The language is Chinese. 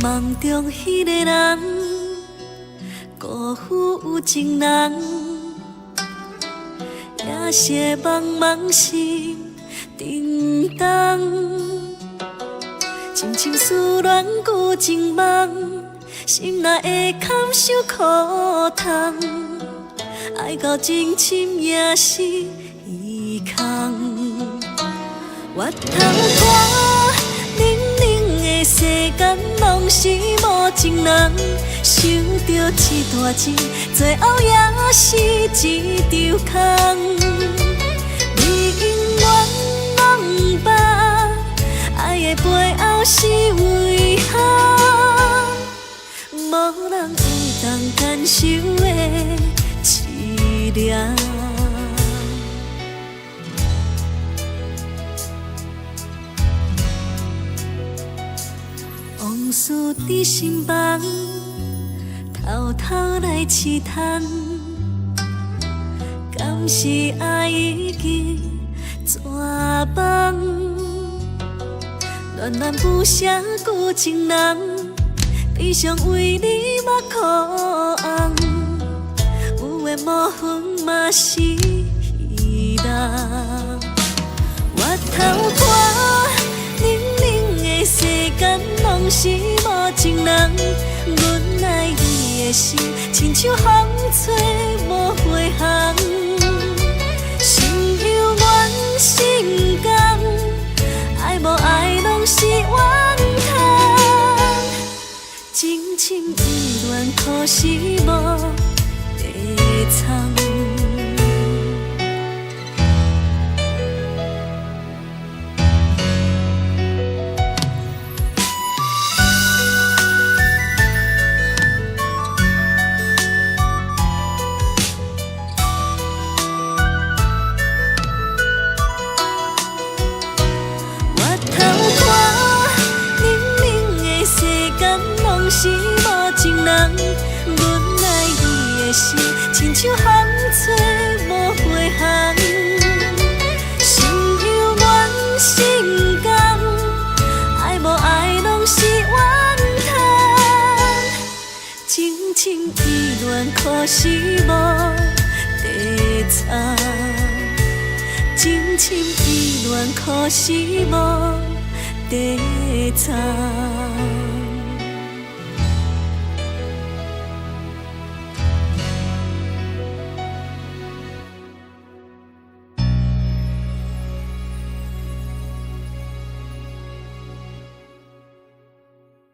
梦中迄个人，辜负有情人，也是茫茫心沉重。深情思恋旧情梦，心内会堪受苦痛，爱到真深也是遗空。我头看冷冷的世间，拢是无情人，想着一段情，最后也是一场空。你永远拢捌，爱的背后是遗憾，无人有同感受的凄凉。往事伫心房，偷偷来试探，敢是爱已经绝望？恋恋不舍旧情人，悲伤为你目眶红，有缘无分嘛是希望。我头看冷冷的世间，拢是无情人，阮爱你的心，亲像风吹无回航，心有怨心甘，爱无爱拢是怨叹，真情意恋可惜无地藏。是无情人，阮爱你的心，亲像风吹无回航，心有怨心甘，爱无爱拢是怨叹，真情意恋可惜无地藏，真情意恋可惜无地藏。